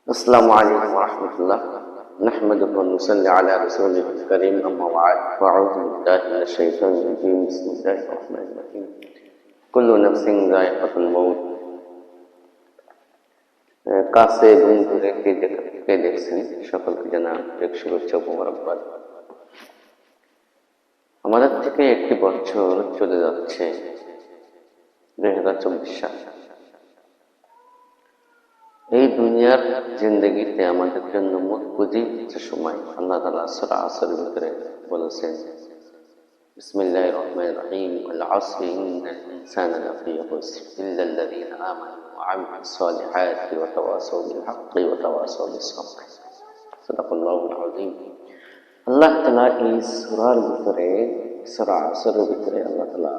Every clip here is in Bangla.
السلام عليكم ورحمة الله. نحمده ونصلي على رسوله الكريم. أما بعد، فأعوذ بالله من الشيطان الرجيم. بسم الله الرحمن الرحيم. كل نفس ذائقة الموت. কাছে এবং দূরে কে দেখছেন সকলকে জানা এক শুভেচ্ছা ও মোবারকবাদ। আমাদের থেকে একটি বছর চলে যাচ্ছে 2024 সাল। এই দুনিয়ার জিন্দগিতে আমাদের জন্য মূল পুঁজি হচ্ছে সময়। আল্লাহ তাআলা সূরা আসরের ভিতরে বলেছেন, বিসমিল্লাহির রহমানির রহিম, ওয়াল আসরি ইন্নাল ইনসানা লাফি খুসর ইল্লাল্লাযীনা আমানু ওয়া আমিলুস সালিহাতি ওয়া তাওয়াসাউ বিল হাক্কি ওয়া তাওয়াসাউ বিস সাবর। সাদাকাল্লাহুল আযীম। আল্লাহ তাআলা এই সূরার ভিতরে, সূরা আসরের ভিতরে আল্লাহ তাআলা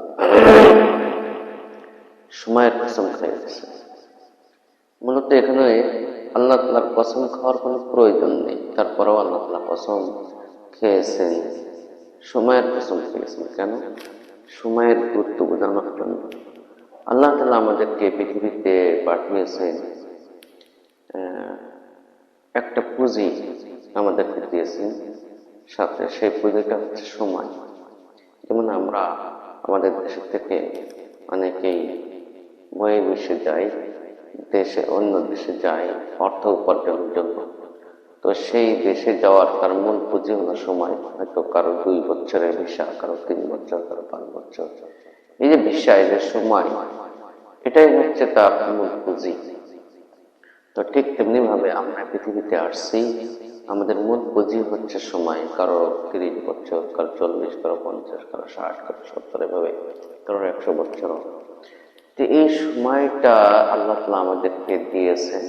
সময়ের কসম খেয়েছেন। মূলত এখানে আল্লাহ তাআলার কসম খাওয়ার কোনো প্রয়োজন নেই, তারপরেও আল্লাহ তাআলা কসম খেয়েছেন, সময়ের কসম খেয়েছেন। কেন? সময়ের গুরুত্ব বোঝানোর জন্য। আল্লাহ তাআলা আমাদেরকে পৃথিবীতে পাঠিয়েছেন, একটা পুঁজি আমাদেরকে দিয়েছেন সাথে, সেই পুঁজিটা হচ্ছে সময়। যেমন আমরা আমাদের দেশ থেকে অনেকেই বহির্বিশ্বে যাই, অন্য দেশে যায় অর্থ উপার্জনের জন্য। তো সেই দেশে যাওয়ার তার মূল পুঁজি হলো সময়। হয়তো কারো 2 বছরের ভিসা, কারো 3 বছর, কারো 5 বছর। এই যে ভিসা, এই যে সময়, এটাই হচ্ছে তার মূল পুঁজি। তো ঠিক তেমনি ভাবে আমরা পৃথিবীতে আসছি, আমাদের মূল পুঁজি হচ্ছে সময়। কারো 30 বছর, কারো 40, কারো 50, কারো 60, কারো 70, এভাবে কারো 100 বছর। তো এই সময়টা আল্লাহ তাআলা আমাদেরকে দিয়েছেন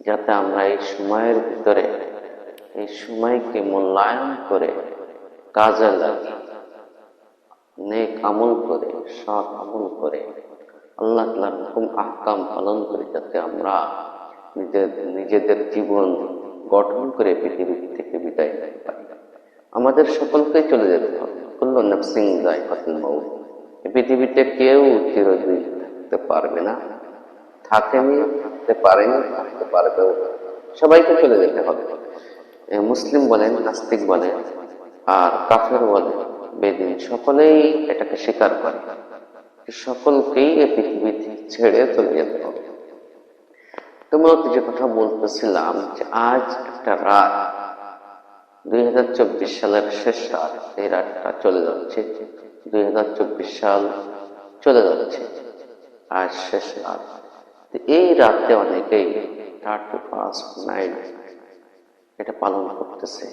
যাতে আমরা এই সময়ের ভিতরে এই সময়কে মূল্যায়ন করে, কাজে লাগিয়ে, নেক আমল করে, সৎ আমল করে, আল্লাহ তাআলার হুকুম আহকাম পালন করে, যাতে আমরা নিজেদের জীবন গঠন করে পৃথিবী থেকে বিদায় নিতে পারি। আমাদের সকলকেই চলে যেতে হবে। কুল্লু নাফসিন যায়কাতুল মাউত। পৃথিবীতে কেউ চিরদিন থাকতে পারবে না, থাকেনি, থাকতে পারেনি, থাকতে পারবেও না। সবাইকে চলে যেতে হবে। মুসলিম বলেন, নাস্তিক বলেন, আর কাফের বলেন, বেদিন, সকলেই এটাকে স্বীকার করে। সকলকেই এই পৃথিবী ছেড়ে চলে যেতে হবে। তোমরা যে কথা বলতেছিলাম যে আজ একটা রাত, 2024 সালের শেষ রাত, এই রাতটা চলে যাচ্ছে। 2024 সাল চলে যাচ্ছে, আজ শেষ রাত। এই রাতে অনেকেই 31st নাইট এটা পালন করতেছে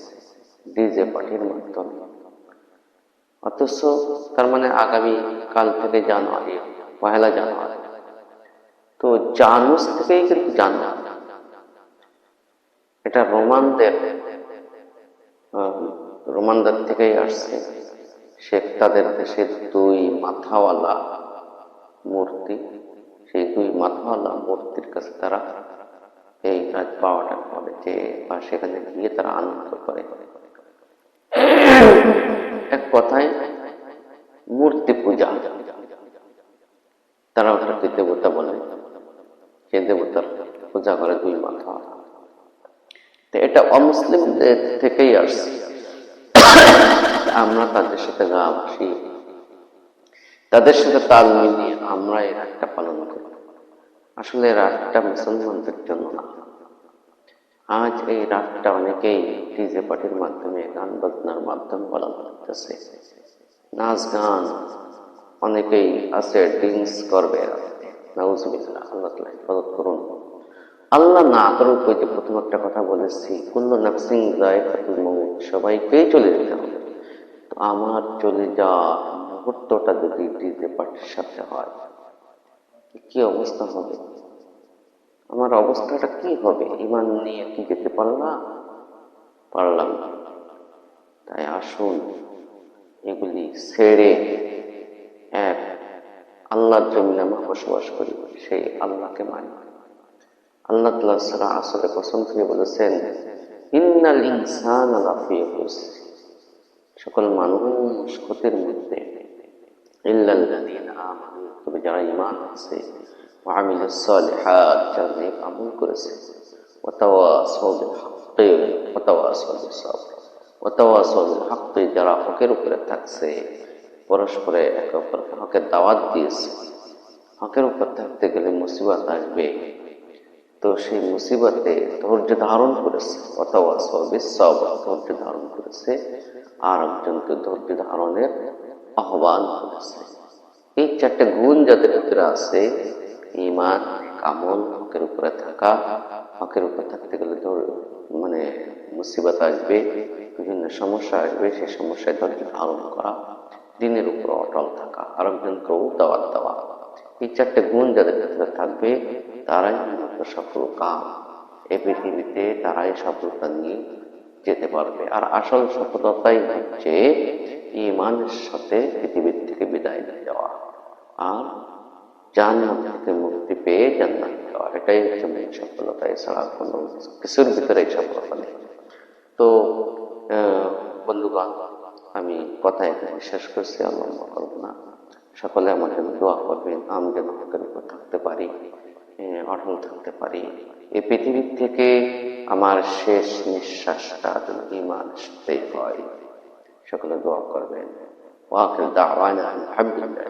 ডিজে পার্টির মাধ্যমে। অথচ তার মানে আগামী কাল থেকে জানুয়ারি, 1 জানুয়ারি। তো জানুস থেকেই কিন্তু জানুয়ারি। এটা রোমানদের থেকেই আসছে। তাদের দেশের 2 মাথাওয়ালা মূর্তি, সেই 2 মাথাওয়ালা মূর্তির কাছে তারা এই রাত পাওয়াটা করে, যে বা সেখানে গিয়ে তারা আনন্দ করে। এক কথায় মূর্তি পূজা। তারা ওটাকে দেবতা বলে, যে দেবতার পূজা করে 2 মাথাওয়ালা। তো এটা অমুসলিমদের থেকেই আসছে। আমরা তাদের সাথে গা ভাসিয়ে, তাদের সাথে তাল মিলিয়ে আমরা এই রাতটা পালন করি। আসলে রাতটা মুসলমানদের জন্য না। আজ এই রাতটা অনেকেই ডিজে পার্টির মাধ্যমে, গান বাজনার মাধ্যমে পালন করতেছে। নাচ গান, অনেকেই আছে ড্রিঙ্কস করবে রাতে। নাউজুবিল্লাহ, আল্লাহ তাআলা হেফাজত করুন। আল্লাহ না করুক। ওই যে প্রথম একটা কথা বলেছি, কুল্লু নাফসিন যায়কাতুল মাউত, সবাইকেই চলে যেতে হবে। তো আমার চলে যাওয়া মুহূর্তটা যদি ডিজে পার্টির সাথে হয়, কি অবস্থা হবে? আমার অবস্থাটা কি হবে? ঈমান নিয়ে কি যেতে পারলাম না। তাই আসুন এগুলি ছেড়ে এক আল্লাহর জমিনে আমরা বসবাস করি, সেই আল্লাহকে মানি। আল্লাহ তাআলা সূরা আসরে কসম খেয়ে বলেছেন, ইন্নাল ইনসানা লাফি খুসর, সকল মানুষ ক্ষতির মধ্যে, ইল্লাল্লাযীনা আমানু, তবে যারা ঈমান আছে, ওয়া আমিলুস সালিহাত, যারা নেক আমল করেছে, ওয়াতাওয়াসাউ বিল হাক্কি ওয়াতাওয়াসাউ বিস সাবর। ওয়াতাওয়াসাউ বিল হাক্কি, যারা হকের উপরে থাকছে, পরস্পরে একে অপরকে হকের দাওয়াত দিয়েছে। হকের উপর থাকতে গেলে মুসিবত আসবে, তো সেই মুসিবতে ধৈর্য ধারণ করেছে, ওয়াতাওয়াসাউ বিস সাবর, ধৈর্য ধারণ করেছে, আর একজনকে ধৈর্য ধারণের আহ্বান করেছে। এই চারটে গুণ যাদের ভিতরে আছে, ঈমান, আমল, হকের উপরে থাকা, হকের উপরে থাকতে গেলে মানে মুসিবত আসবে, বিভিন্ন সমস্যা আসবে, সেই সমস্যায় ধৈর্য ধারণ করা, দিনের উপর অটল থাকা, আর একজনকেও দাওয়াত দেওয়া, এই চারটে গুণ যাদের ভিতরে থাকবে তারাই মূলত সফল কাম। এই পৃথিবীতে তারাই সফলতা নিয়ে যেতে পারবে। আর আসল সফলতাই হচ্ছে ঈমানের সাথে পৃথিবীর থেকে বিদায় নিয়ে যাওয়া আর জাহান্নাম থেকে মুক্তি পেয়ে জান্নাত যাওয়া, এটাই হচ্ছে মূল সফলতা। এছাড়া কোনো কিছুর ভিতরে সফলতা নেই। তো বন্ধুগণ, আমি কথা এখানে শেষ করছি, আর লম্বা করবো না। সকলে আমার জন্য দোয়া করবেন, আমি যেন হকের উপর থাকতে পারি, অটল থাকতে পারি, এই পৃথিবীর থেকে আমার শেষ নিঃশ্বাসটা যেন ঈমানের সাথেই হয়। সকলে দোয়া করবেন। ওয়া আখিরু দাওয়ানা আলহামদুলিল্লাহ।